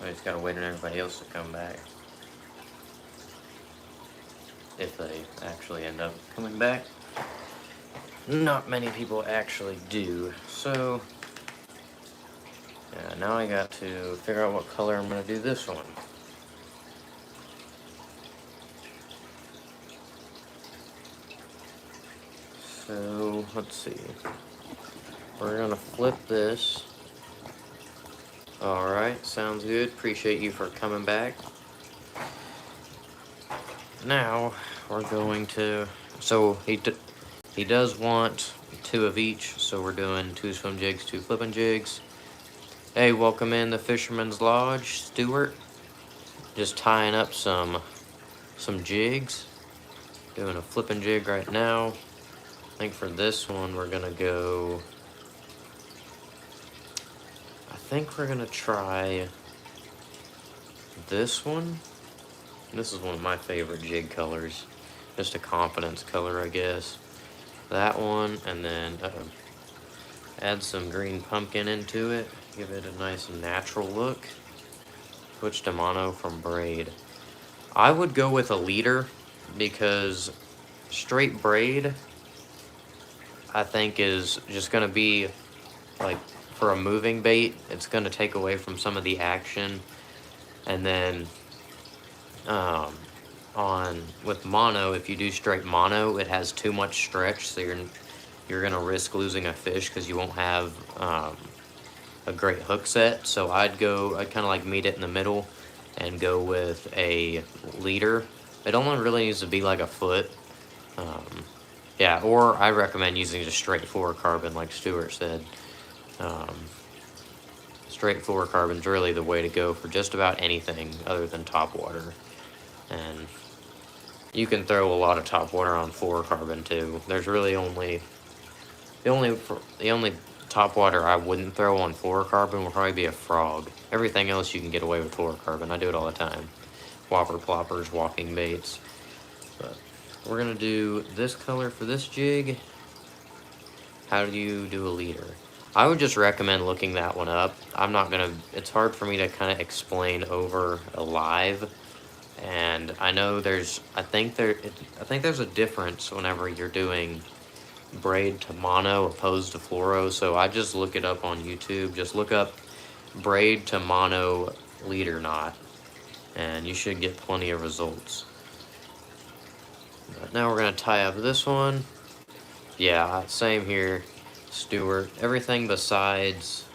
I just gotta wait on everybody else to come back. If they actually end up coming back. Not many people actually do. So, yeah, now I got to figure out what color I'm gonna do this one. So, let's see. We're gonna flip this. Alright, sounds good. Appreciate you for coming back. Now, we're going to... So, he does want 2 of each, so we're doing 2 swim jigs, 2 flipping jigs. Hey, welcome in the Fisherman's Lodge, Stuart. Just tying up some jigs. Doing a flipping jig right now. I think for this one, we're gonna go... I think we're gonna try this one. This is one of my favorite jig colors. Just a confidence color, I guess. That one, and then add some green pumpkin into it. Give it a nice natural look. Switch to mono from braid. I would go with a leader because straight braid, I think, is just going to be like for a moving bait. It's going to take away from some of the action. And then with mono, if you do straight mono, it has too much stretch, so you're going to risk losing a fish because you won't have a great hook set. So I'd kind of like meet it in the middle and go with a leader. It only really needs to be like a foot. Yeah, or I recommend using just straight fluorocarbon, like Stuart said. Straight fluorocarbon's really the way to go for just about anything other than topwater. And you can throw a lot of topwater on fluorocarbon too. There's really the only topwater I wouldn't throw on fluorocarbon would probably be a frog. Everything else you can get away with fluorocarbon. I do it all the time. Whopper ploppers, walking baits. But we're gonna do this color for this jig. How do you do a leader? I would just recommend looking that one up. It's hard for me to kind of explain over a live. And I know I think there's a difference whenever you're doing braid to mono opposed to fluoro. So I just look it up on YouTube. Just look up braid to mono leader knot, and you should get plenty of results. But now we're gonna tie up this one. Yeah, same here, Stuart. Everything besides,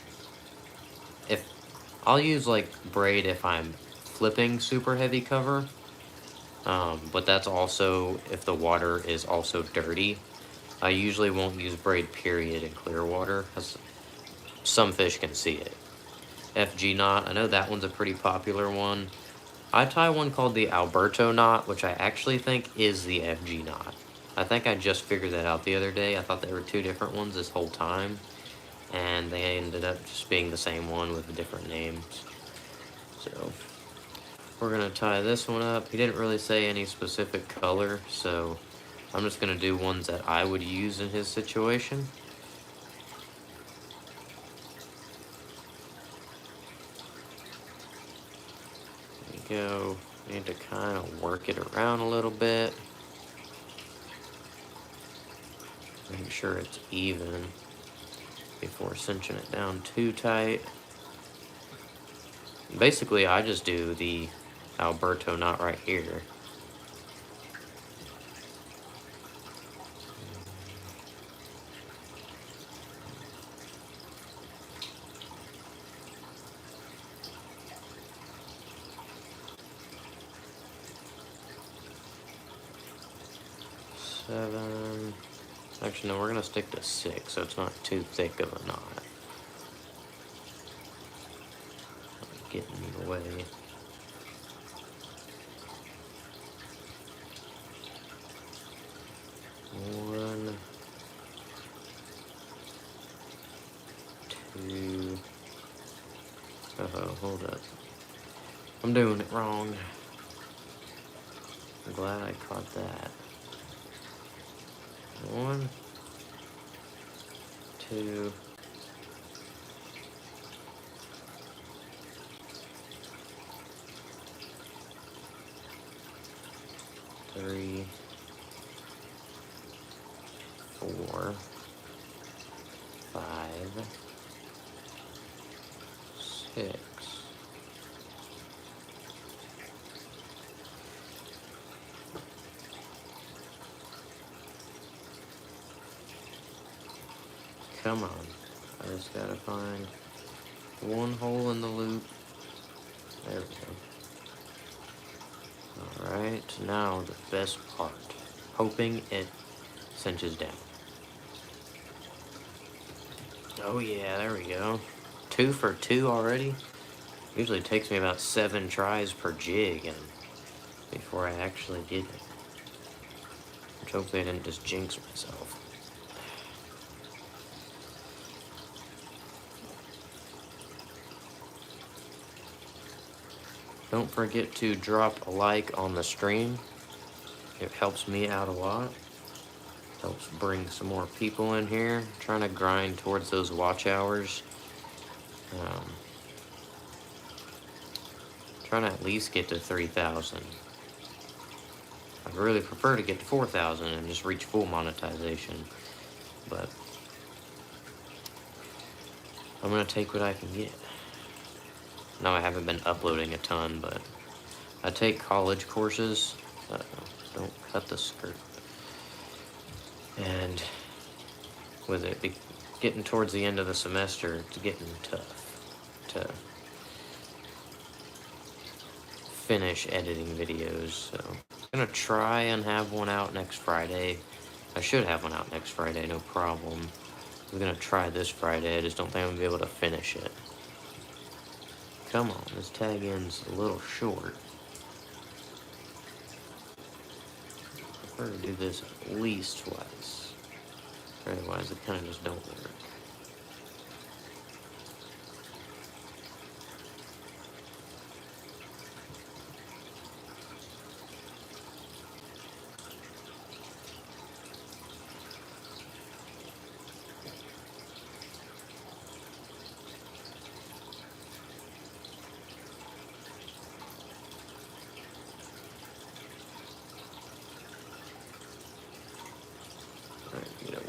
I'll use like braid if I'm flipping super heavy cover, but that's also if the water is also dirty. I usually won't use braid period in clear water because some fish can see it. FG knot, I know that one's a pretty popular one. I tie one called the Alberto knot, which I actually think is the FG knot. I think I just figured that out the other day. I thought there were 2 different ones this whole time, and they ended up just being the same one with different names. So we're gonna tie this one up. He didn't really say any specific color, so I'm just gonna do ones that I would use in his situation. There you go. Need to kind of work it around a little bit. Make sure it's even before cinching it down too tight. Basically, I just do the Alberto knot right here. Seven. Actually, no, we're gonna stick to 6, so it's not too thick of a knot. Getting in the way. One, 2. Uh-oh, hold up. I'm doing it wrong. I'm glad I caught that. 1, 2. 3, 4, 5, 6. Come on. I just gotta find one hole in the loop. There we go. Alright, now the best part. Hoping it cinches down. Oh yeah, there we go. 2 for 2 already. Usually takes me about 7 tries per jig and before I actually get it. Which hopefully I didn't just jinx myself. Don't forget to drop a like on the stream. It helps me out a lot. Helps bring some more people in here. I'm trying to grind towards those watch hours. Trying to at least get to 3,000. I'd really prefer to get to 4,000 and just reach full monetization. But I'm gonna take what I can get. No, I haven't been uploading a ton, but I take college courses. Don't cut the skirt. And with it getting towards the end of the semester, it's getting tough to finish editing videos. So I'm gonna try and have one out next Friday. I should have one out next Friday, no problem. I'm gonna try this Friday. I just don't think I'm gonna be able to finish it. Come on, this tag end's a little short. I prefer to do this at least twice. Otherwise, it kind of just don't work.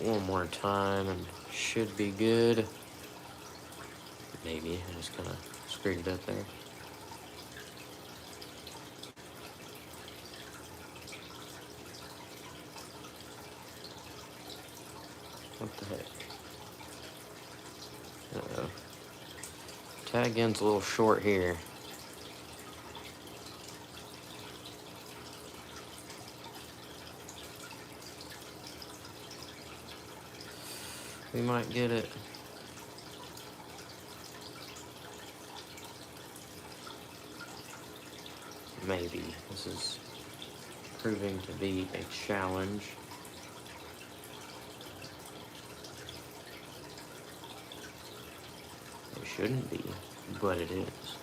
One more time and should be good. Maybe. I just kind of screwed it up there. What the heck? Uh-oh. Tag end's a little short here. We might get it. Maybe. This is proving to be a challenge. It shouldn't be, but it is.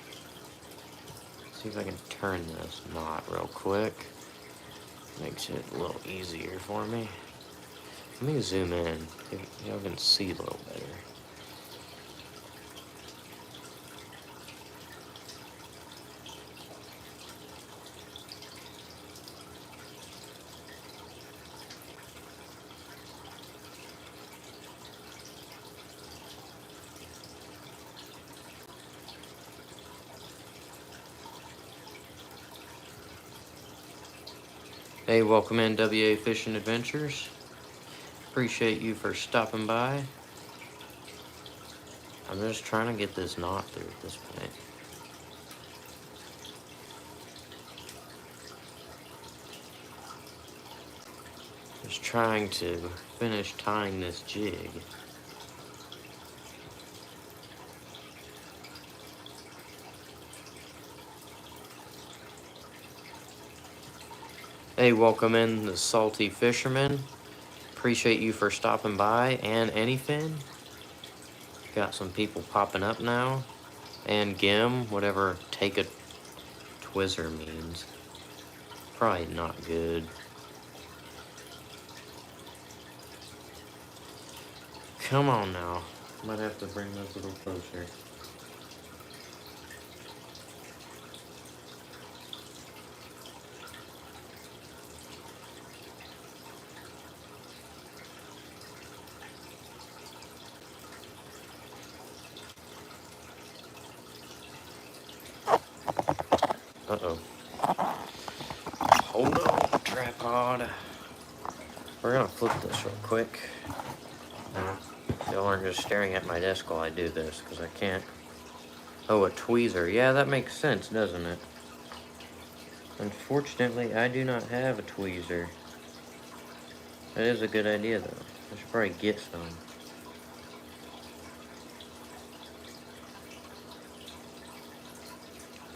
See if I can turn this knot real quick. Makes it a little easier for me. Let me zoom in. Y'all can see a little better. Hey, welcome in WA Fishing Adventures. Appreciate you for stopping by. I'm just trying to get this knot through at this point. Just trying to finish tying this jig. Hey, welcome in the Salty Fisherman. Appreciate you for stopping by, and Anyfin. Got some people popping up now. And Gim, whatever take a twizzer means. Probably not good. Come on now. Might have to bring this a little closer. Uh-oh. Hold on, tripod. We're gonna flip this real quick. Y'all aren't just staring at my desk while I do this, because I can't. Oh, a tweezer. Yeah, that makes sense, doesn't it? Unfortunately, I do not have a tweezer. That is a good idea, though. I should probably get some.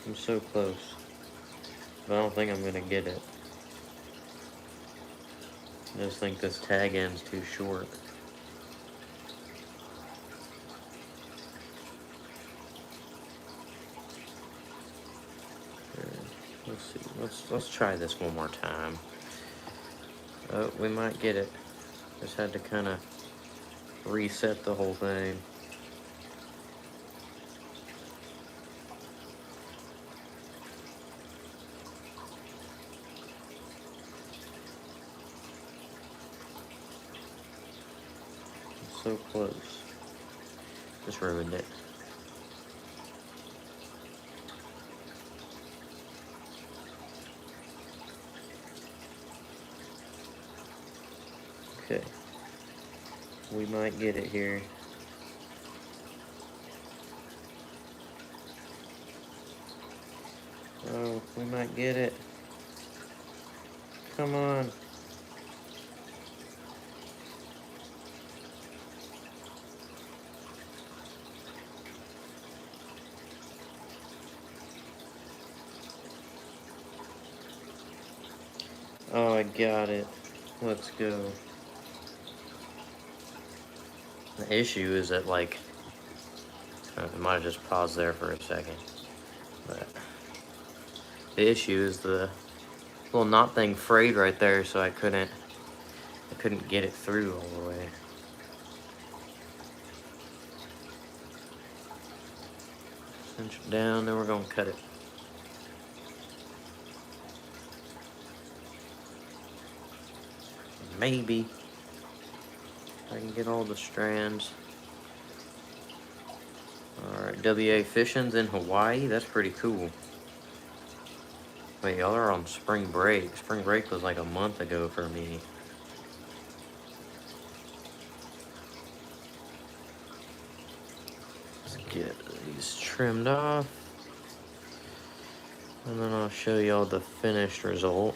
I'm so close. But I don't think I'm gonna get it. I just think this tag end's too short. Let's see. Let's try this one more time. Oh, we might get it. Just had to kind of reset the whole thing. So close. Just ruined it. Okay. We might get it here. Oh, we might get it. Come on. Oh, I got it. Let's go. The issue is that, like, I might have just paused there for a second. But the issue is the little knot thing frayed right there, so I couldn't get it through all the way. Cinch it down, then we're gonna cut it. Maybe I can get all the strands. Alright, WA Fishing's in Hawaii. That's pretty cool. Wait, y'all are on spring break. Spring break was like a month ago for me. Let's get these trimmed off. And then I'll show y'all the finished result.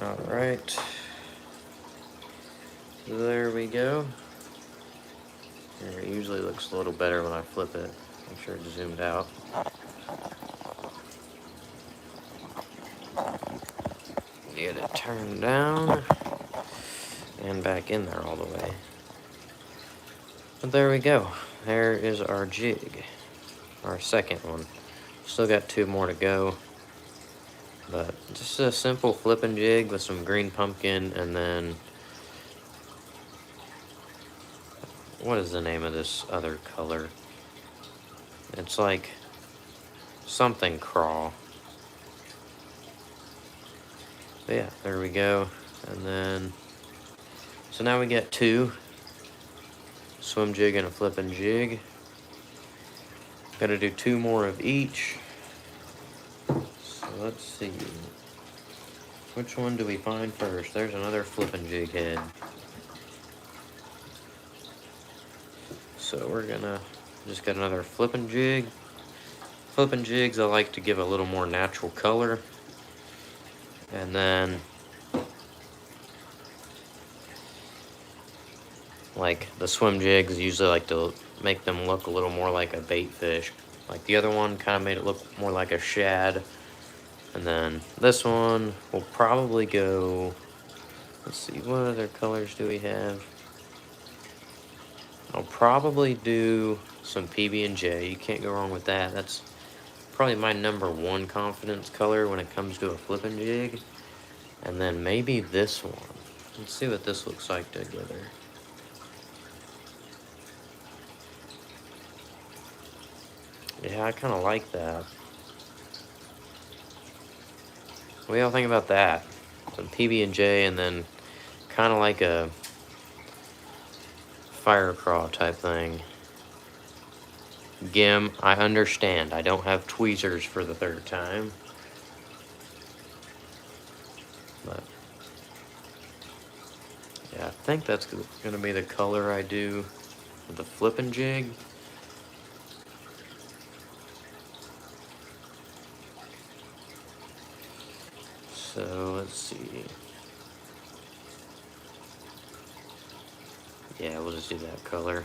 Alright. There we go. It usually looks a little better when I flip it. I'm sure it's zoomed out. Get it turned down and back in there all the way. But there we go. There is our jig. Our second one. Still got 2 more to go. But just a simple flipping jig with some green pumpkin, and then what is the name of this other color? It's like something crawl. But yeah, there we go. And then so now we get 2 swim jig and a flipping jig. Gotta do 2 more of each. So let's see. Which one do we find first? There's another flipping jig head. So we're gonna just get another flipping jig. Flipping jigs I like to give a little more natural color. And then like the swim jigs, usually like to make them look a little more like a bait fish. Like the other one kind of made it look more like a shad. And then this one will probably go, let's see, what other colors do we have? I'll probably do some PB&J. You can't go wrong with that. That's probably my #1 confidence color when it comes to a flipping jig. And then maybe this one. Let's see what this looks like together. Yeah, I kind of like that. What do y'all think about that? Some PB&J and then kind of like a fire craw type thing. Gim, I understand. I don't have tweezers for the third time. But yeah, I think that's going to be the color I do with the flipping jig. So let's see. Yeah, we'll just do that color.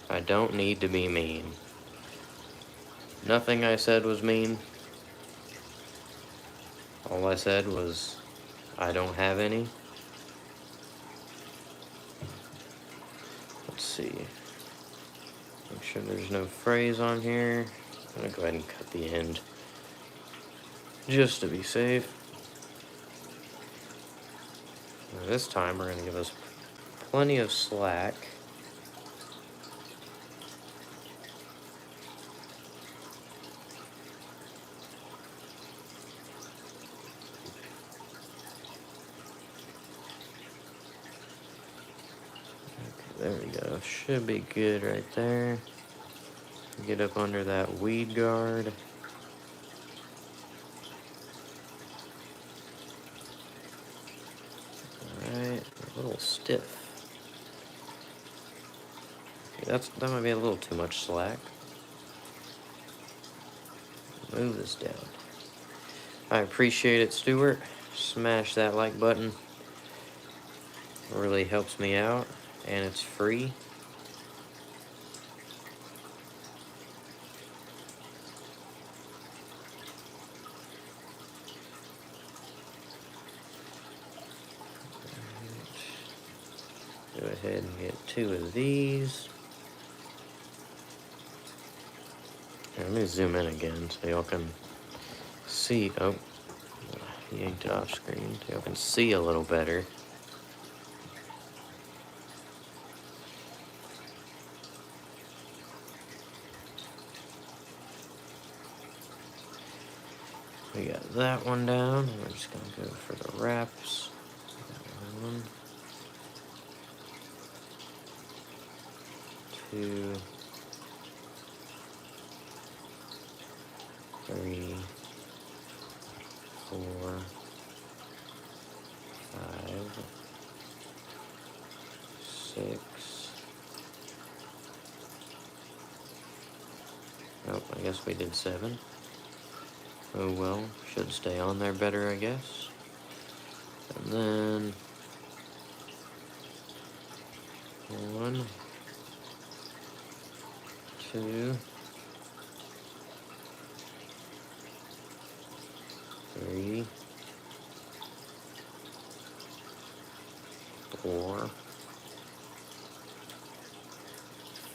I don't need to be mean. Nothing I said was mean. All I said was, I don't have any. Let's see. Make sure there's no phrase on here. I'm gonna go ahead and cut the end, just to be safe. Now this time we're gonna give us plenty of slack. There we go. Should be good right there. Get up under that weed guard. Alright, a little stiff. Okay, that might be a little too much slack. Move this down. I appreciate it, Stuart. Smash that like button. It really helps me out, and it's free. Go ahead and get 2 of these. Here, let me zoom in again so y'all can see. Oh, yanked it off screen. So y'all can see a little better. We got that one down. We're just gonna go for the wraps. 1, 2, 3, 4, 5, 6. Oh, I guess we did 7. Oh well, should stay on there better, I guess. And then 1, 2, 3, 4,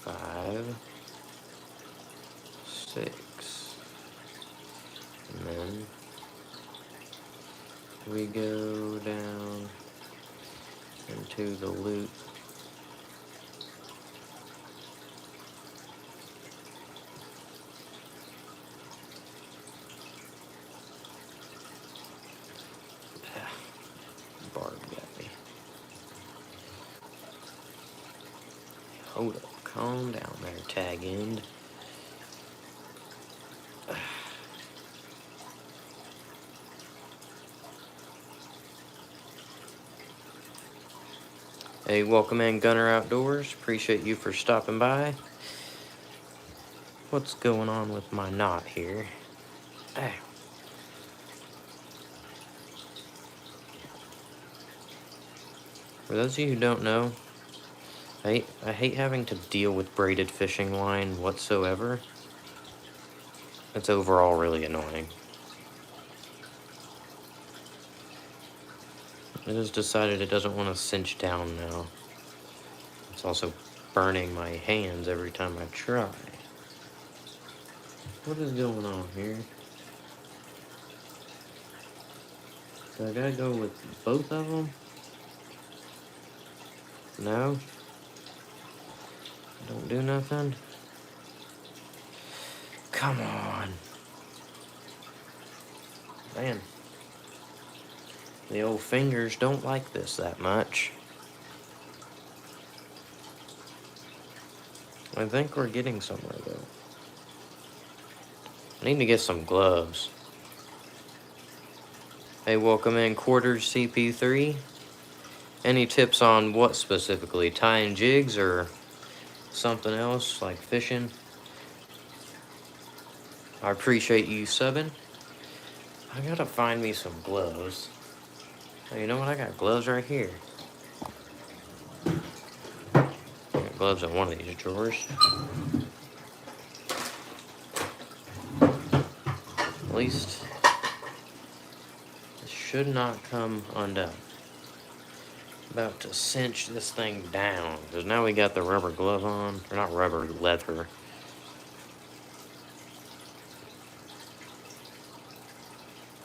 5, 6. And then we go down into the loop. Barb got me. Hold up, calm down there, tag end. Hey, welcome in, Gunner Outdoors. Appreciate you for stopping by. What's going on with my knot here? Ah. For those of you who don't know, I hate having to deal with braided fishing line whatsoever. It's overall really annoying. It has decided it doesn't want to cinch down now. It's also burning my hands every time I try. What is going on here? Do I gotta go with both of them? No? Don't do nothing? Come on. Man. The old fingers don't like this that much. I think we're getting somewhere, though. I need to get some gloves. Hey, welcome in Quarters CP3. Any tips on what specifically? Tying jigs or something else, like fishing? I appreciate you subbing. I gotta find me some gloves. Oh, you know what? I got gloves right here. I got gloves in one of these drawers. At least this should not come undone. About to cinch this thing down because now we got the rubber glove on, or not rubber, leather.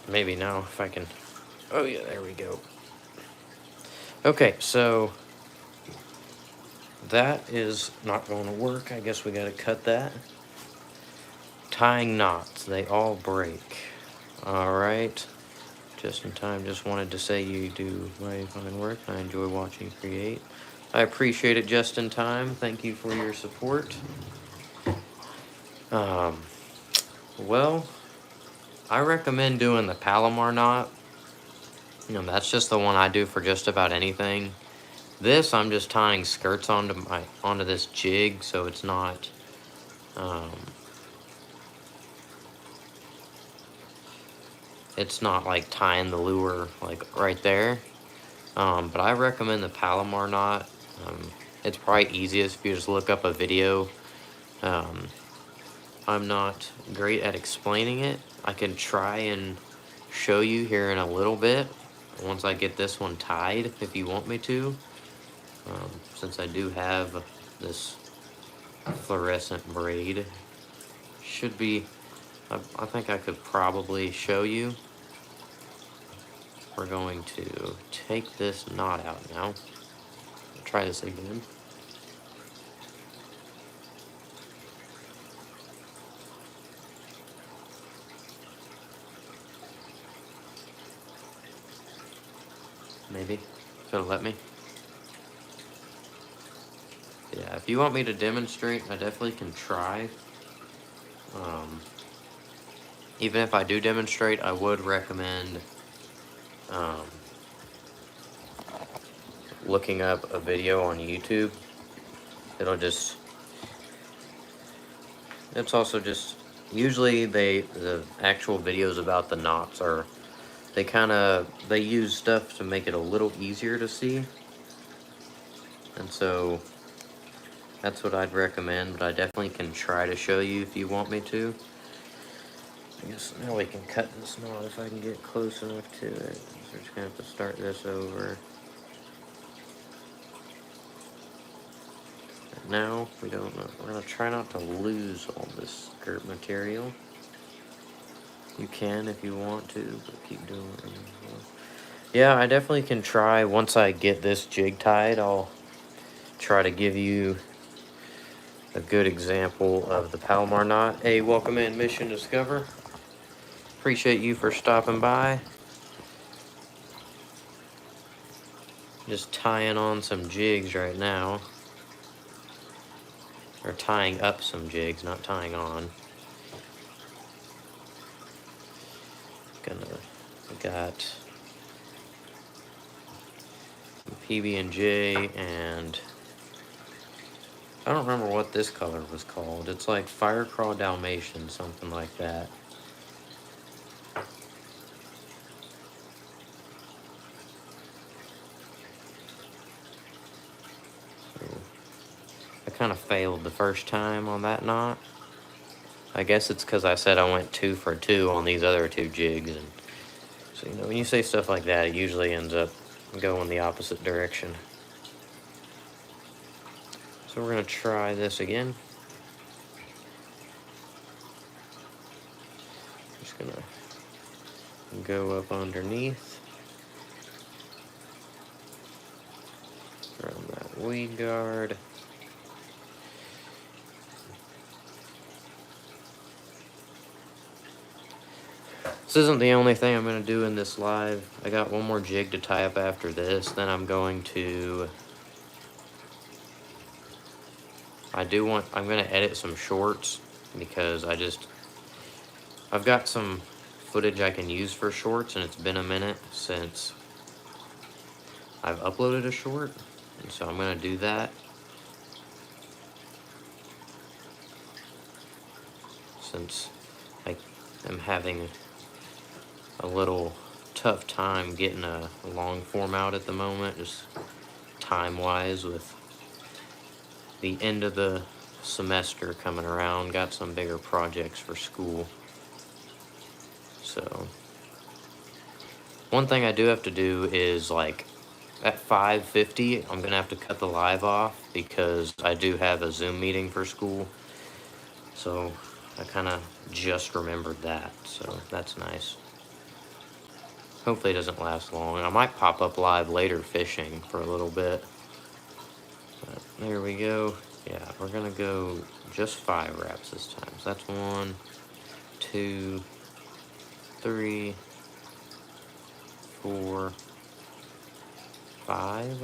Maybe now if I can. Oh yeah, there we go. Okay, so that is not going to work. I guess we got to cut that. Tying knots, they all break. All right. Just in time, just wanted to say you do very fine work. I enjoy watching you create. I appreciate it just in time. Thank you for your support. Well, I recommend doing the Palomar knot. You know, that's just the one I do for just about anything. This, I'm just tying skirts onto this jig, so it's not, like tying the lure like right there. But I recommend the Palomar knot. It's probably easiest if you just look up a video. I'm not great at explaining it. I can try and show you here in a little bit once I get this one tied, if you want me to. Since I do have this fluorescent braid, should be, I think I could probably show you. We're going to take this knot out now. Try this again. Maybe. It'll let me. Yeah, if you want me to demonstrate, I definitely can try. Even if I do demonstrate, I would recommend looking up a video on YouTube. It's also just, usually the actual videos about the knots are, they use stuff to make it a little easier to see. And so that's what I'd recommend, but I definitely can try to show you if you want me to. I guess now we can cut this knot if I can get close enough to it. So we're just gonna have to start this over. Now, we don't know. We're gonna try not to lose all this skirt material. You can if you want to, but keep doing it. Yeah, I definitely can try. Once I get this jig tied, I'll try to give you a good example of the Palomar knot. Hey, welcome in, Mission Discover. Appreciate you for stopping by. Just tying on some jigs right now. Or tying up some jigs, not tying on. Got PB&J and I don't remember what this color was called. It's like Fire Crawl Dalmatian, something like that. I kind of failed the first time on that knot. I guess it's because I said I went 2 for 2 on these other 2 jigs. And so, you know, when you say stuff like that, it usually ends up going the opposite direction. So we're going to try this again. Just gonna go up underneath. Throw that weed guard. This isn't the only thing I'm going to do in this live. I got one more jig to tie up after this. Then I'm going to... I'm going to edit some shorts because I've got some footage I can use for shorts, and it's been a minute since I've uploaded a short. And so I'm going to do that. Since I am having a little tough time getting a long form out at the moment, just time-wise, with the end of the semester coming around. Got some bigger projects for school. So one thing I do have to do is, like, at 5:50, I'm gonna have to cut the live off because I do have a Zoom meeting for school. So I kind of just remembered that, so that's nice. Hopefully it doesn't last long. I might pop up live later fishing for a little bit. But there we go. Yeah, we're gonna go just 5 wraps this time. So that's 1, 2, 3, 4, 5.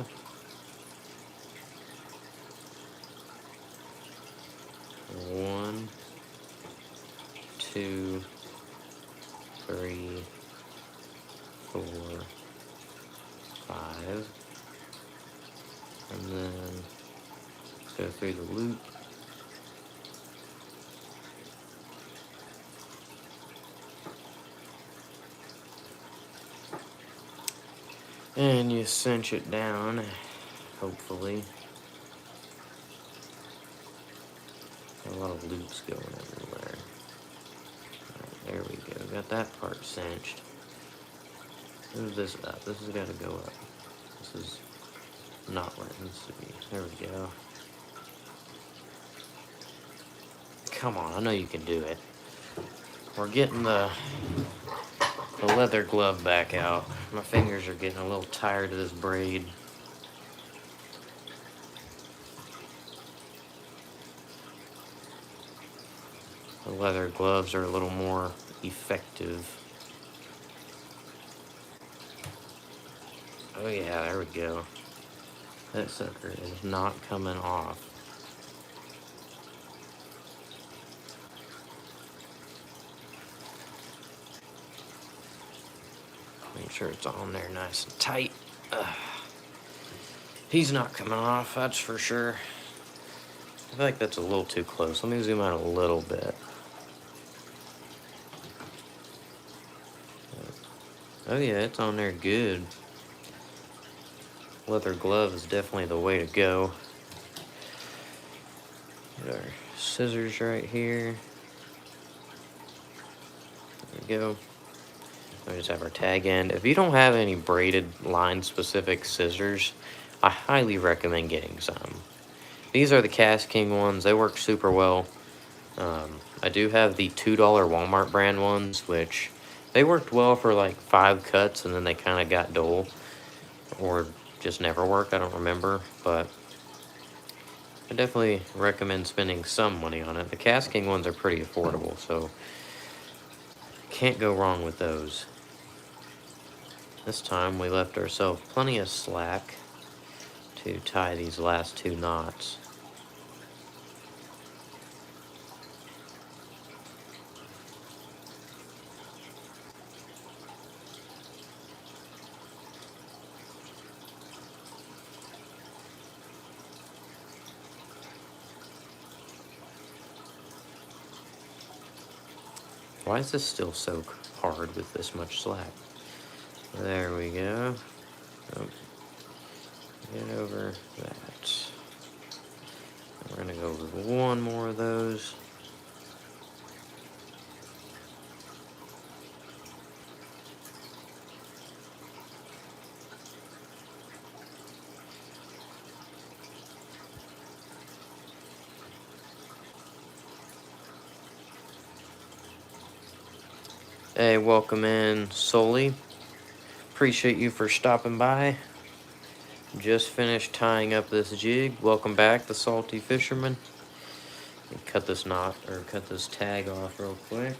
1, 2, 3, 4, 5. And then go through the loop. And you cinch it down, hopefully. A lot of loops going everywhere. Right, there we go. Got that part cinched. Move this up. This has got to go up. This is not where it needs to be. There we go. Come on, I know you can do it. We're getting the leather glove back out. My fingers are getting a little tired of this braid. The leather gloves are a little more effective. Oh yeah, there we go. That sucker is not coming off. Make sure it's on there nice and tight. He's not coming off, that's for sure. I feel like that's a little too close. Let me zoom out a little bit. Oh yeah, it's on there good. Leather glove is definitely the way to go. Get our scissors right here. There we go. We just have our tag end. If you don't have any braided line specific scissors, I highly recommend getting some. These are the Cast King ones. They work super well. I do have the $2 Walmart brand ones, which they worked well for like 5 cuts, and then they kind of got dull or just never worked. I don't remember, but I definitely recommend spending some money on it. The Cast King ones are pretty affordable, so can't go wrong with those. This time we left ourselves plenty of slack to tie these last 2 knots. Why is this still so hard with this much slack? There we go. Oh. Get over that. We're gonna go with 1 more of those. Hey, welcome in, Sully. Appreciate you for stopping by. Just finished tying up this jig. Welcome back, the Salty Fisherman. Cut this knot, or cut this tag off real quick.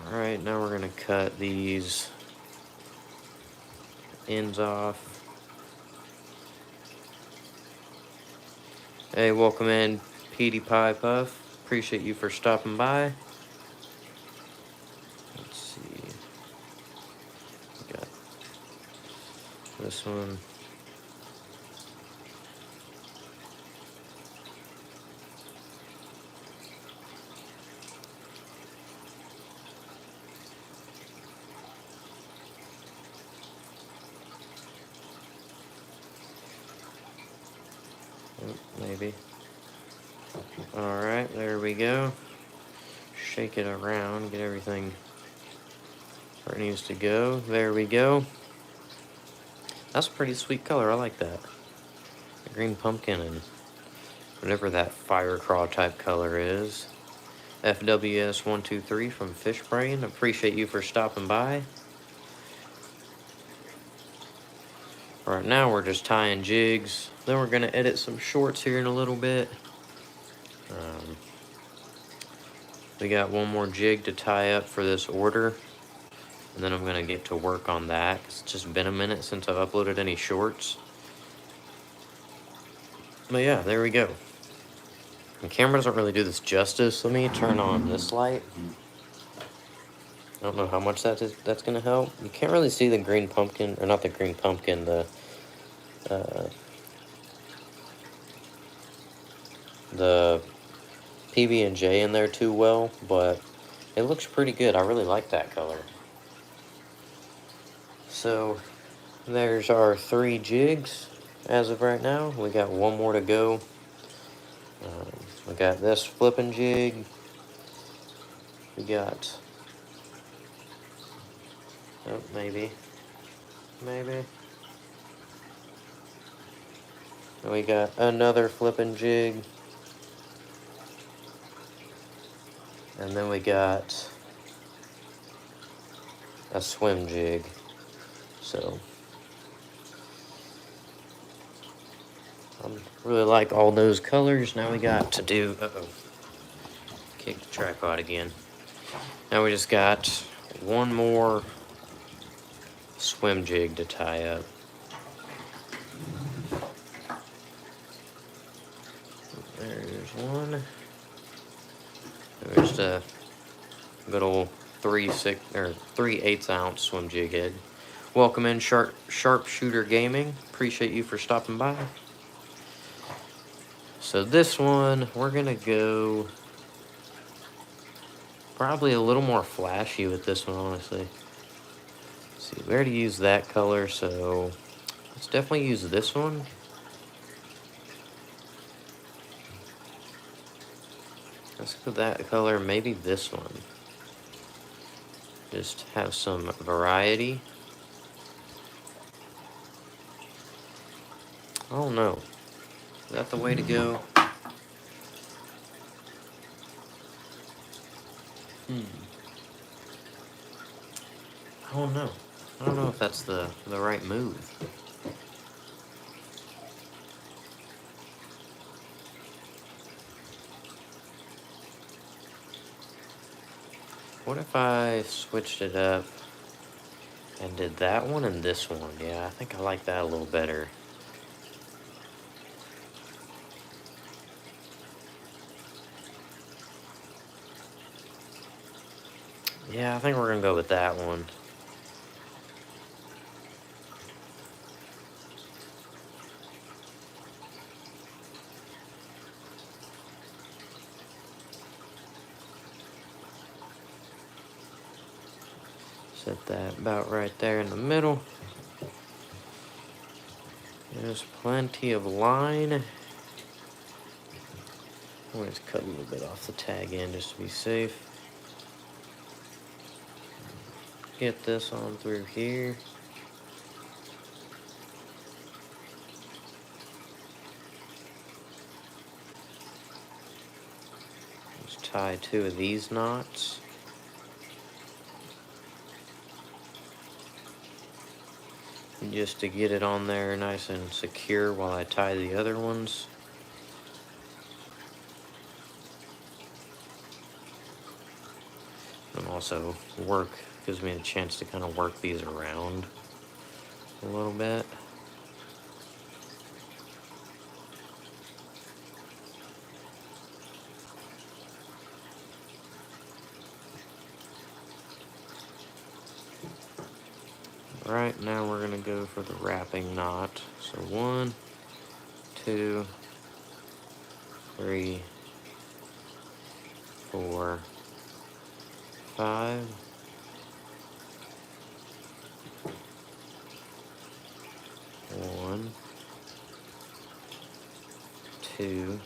Alright, now we're gonna cut these ends off. Hey, welcome in, Petey Pie Puff. Appreciate you for stopping by. Let's see. We got this one. Maybe. Alright, there we go. Shake it around, get everything where it needs to go. There we go. That's a pretty sweet color, I like that. The green pumpkin and whatever that fire craw type color is. FWS123 from Fish Brain. Appreciate you for stopping by. Right now we're just tying jigs. Then we're gonna edit some shorts here in a little bit. We got one more jig to tie up for this order. And then I'm gonna get to work on that. It's just been a minute since I've uploaded any shorts. But yeah, there we go. The camera doesn't really do this justice. Let me turn on this light. I don't know how much that's gonna help. You can't really see the green pumpkin, or not the green pumpkin, the PB&J in there too well, but it looks pretty good. I really like that color. So there's our 3 jigs as of right now. We got one more to go. We got this flipping jig. We got, oh, maybe. We got another flipping jig. And then we got a swim jig. So I really like all those colors. Now we got to do, kick the tripod again. Now we just got one more swim jig to tie up. There's one. There's a good old 3/8 ounce swim jig head. Welcome in, Sharpshooter Gaming. Appreciate you for stopping by. So this one, we're gonna go probably a little more flashy with this one, honestly. Let's see, we already used that color, so let's definitely use this one. Let's go that color, maybe this one. Just have some variety. I don't know. Is that the way to go? I don't know. I don't know if that's the right move. What if I switched it up and did that one and this one? Yeah, I think I like that a little better. Yeah, I think we're gonna go with that one. Set that about right there in the middle. There's plenty of line. I'm gonna just cut a little bit off the tag end just to be safe. Get this on through here. tie 2 of these knots. Just to get it on there nice and secure while I tie the other ones. And also gives me a chance to kind of work these around a little bit. Right, now we're going to go for the wrapping knot. So 1, 2, 3, 4, 5. 1, 2,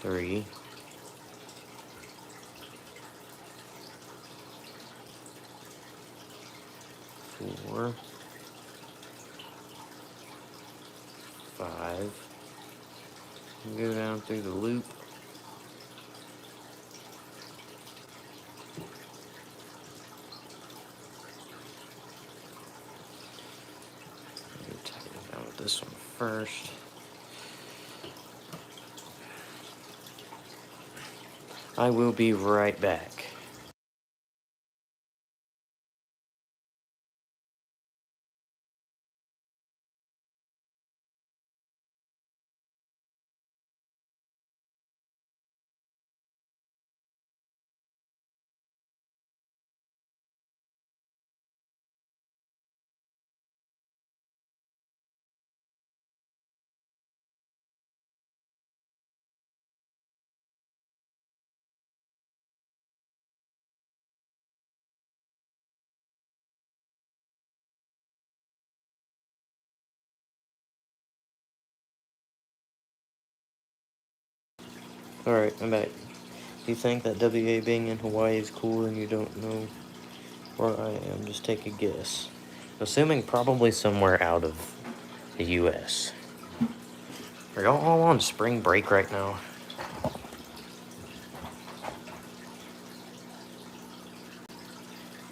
3, 4, 5. Go down through the loop. Tighten it down with this one first. I will be right back. Alright, I'm back. You think that WA being in Hawaii is cool and you don't know where I am? Just take a guess. Assuming probably somewhere out of the US. Are y'all all on spring break right now?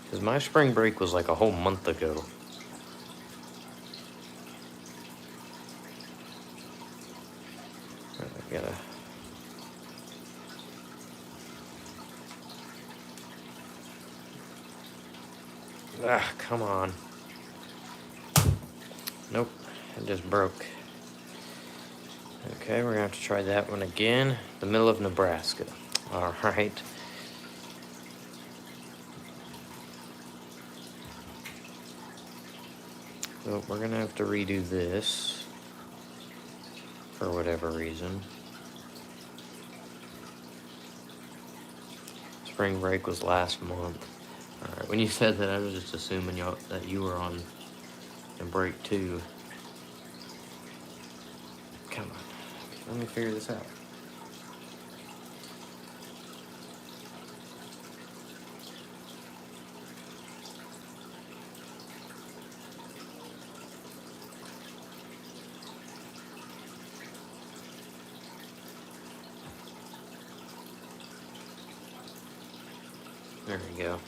Because my spring break was like a whole month ago. I gotta... Ah, come on. Nope, it just broke. Okay, we're gonna have to try that one again. The middle of Nebraska. Alright. So we're gonna have to redo this for whatever reason. Spring break was last month. Alright, when you said that, I was just assuming that you were on a break too. Come on, let me figure this out. There we go.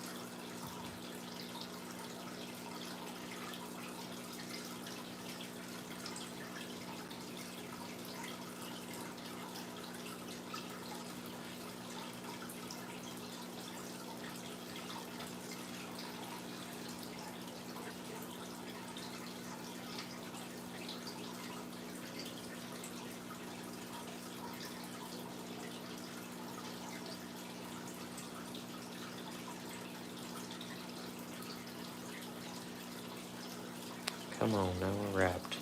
Come on, now we're wrapped.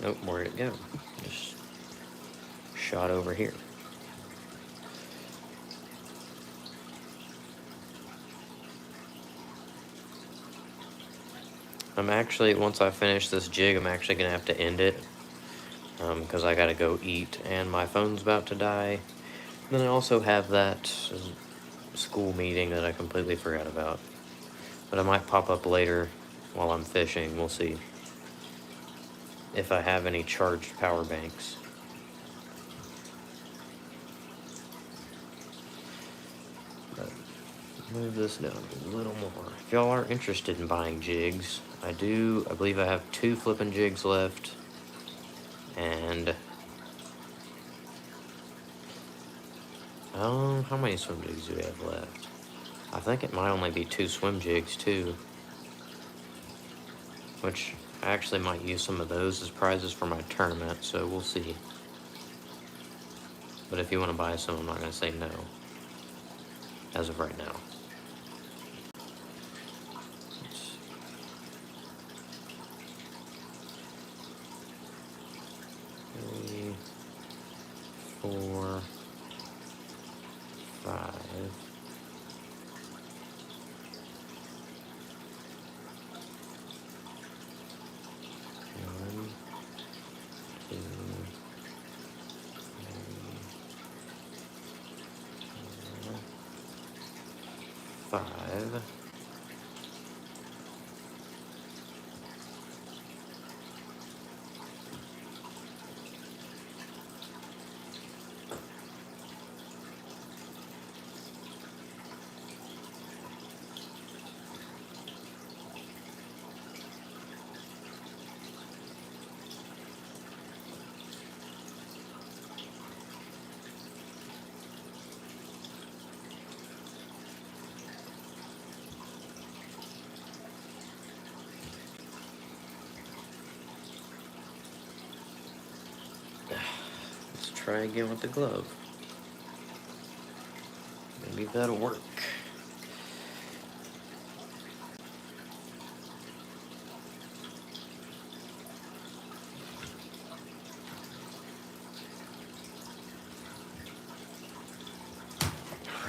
Nope, where'd it go? Just shot over here. I'm actually, once I finish this jig, I'm actually going to have to end it. Because I gotta go eat and my phone's about to die. And then I also have that school meeting that I completely forgot about. But I might pop up later while I'm fishing. We'll see if I have any charged power banks. But move this down a little more. If y'all are interested in buying jigs, I believe I have 2 flipping jigs left. And how many swim jigs do we have left? I think it might only be 2 swim jigs too. Which I actually might use some of those as prizes for my tournament, so we'll see. But if you want to buy some, I'm not going to say no. As of right now. 3, 4, 5. 1, 2, 3, 4, 5. Let's try again with the glove. Maybe that'll work.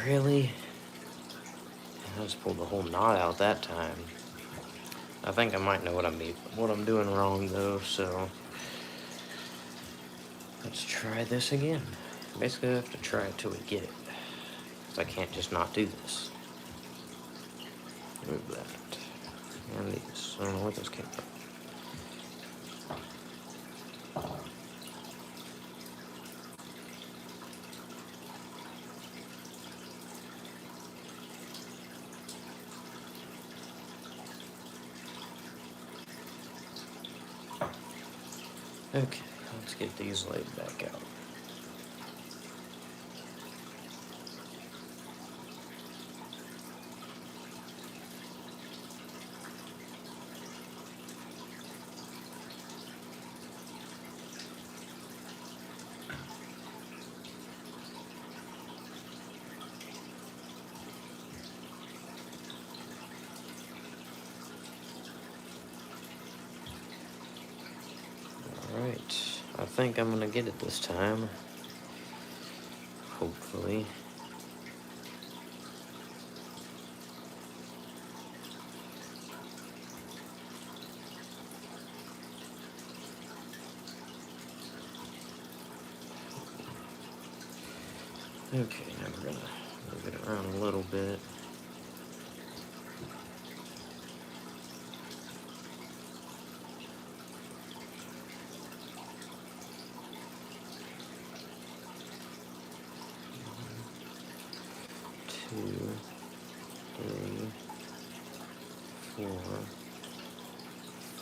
Really? I just pulled the whole knot out that time. I think I might know what I'm doing wrong though, so let's try this again. Basically I have to try it till we get it. Because I can't just not do this. Move that. And these. I don't know where those came from. Okay, let's get these laid back out. Alright, I think I'm gonna get it this time. Hopefully. Okay, now we're gonna move it around a little bit. Two, 3, 4,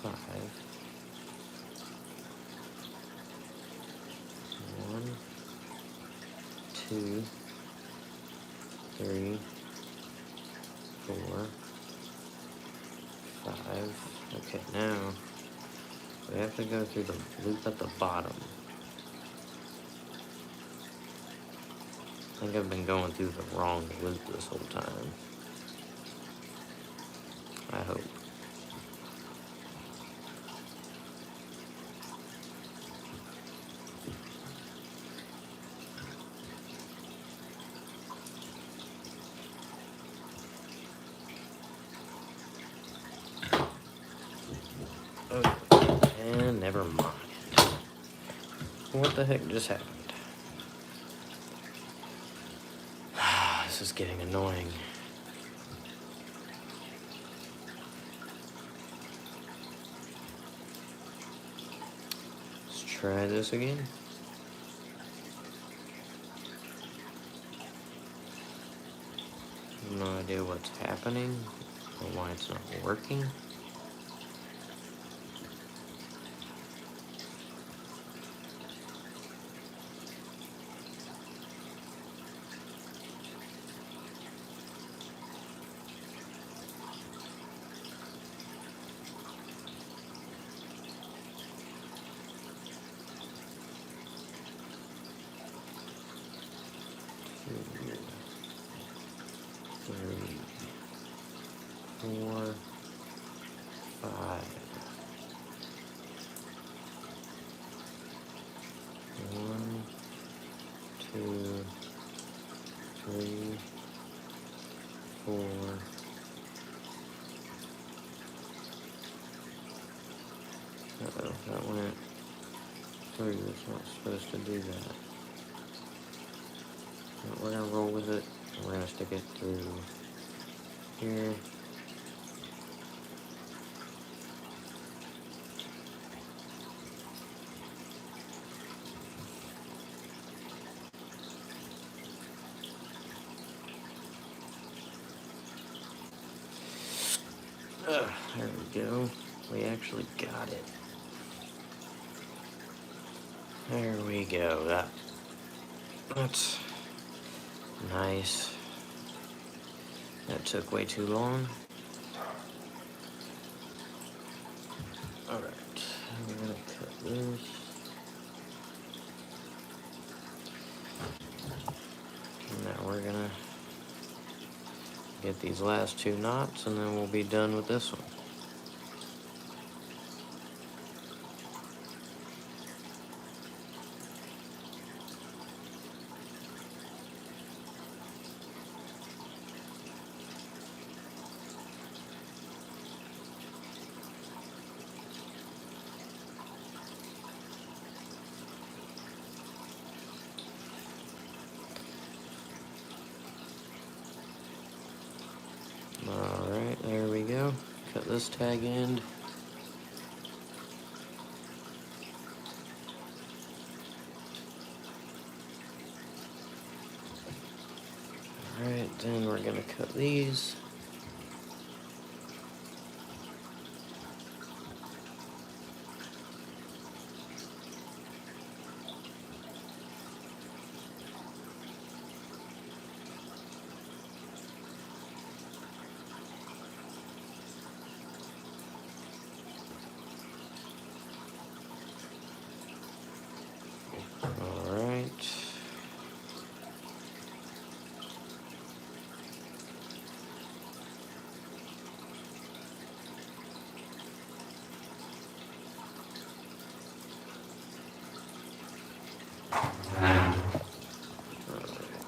5. 1, 2, 3, 4, 5. Okay, now we have to go through the loop at the bottom. I think I've been going through the wrong loop this whole time. I hope. Never mind. What the heck just happened? This is getting annoying. Let's try this again. No idea what's happening or why it's not working. Three, 4, 5. 1, 2, 3, 4. Uh-oh, that went through. It's not supposed to do that. But we're gonna roll with it. We're gonna stick it through here. There we go. We actually got it. There we go. That's nice. That took way too long. Alright, we're gonna cut this. And now we're gonna get these last 2 knots and then we'll be done with this one. Alright, there we go. Cut this tag end. Alright, then we're gonna cut these.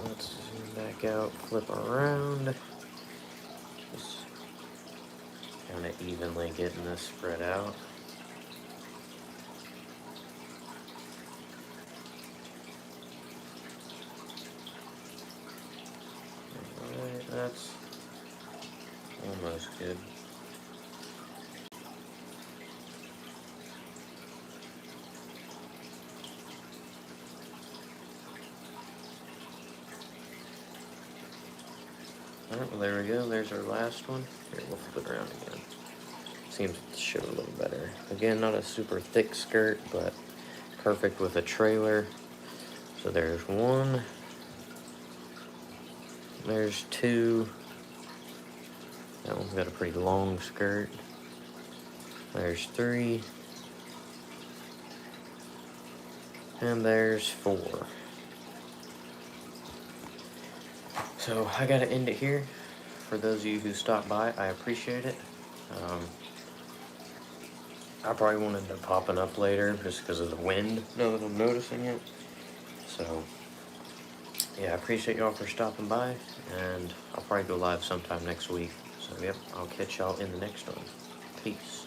Let's zoom back out, flip around. Just kind of evenly getting this spread out. Alright, that's almost good. Alright, well there we go, there's our last one. Here, we'll flip it around again. Seems to show a little better. Again, not a super thick skirt, but perfect with a trailer. So there's 1. There's 2. That one's got a pretty long skirt. There's 3. And there's 4. So I gotta end it here. For those of you who stopped by, I appreciate it. I probably won't end up popping up later just because of the wind, now that I'm noticing it. So, yeah, I appreciate y'all for stopping by, and I'll probably go live sometime next week. So, yep, I'll catch y'all in the next one. Peace.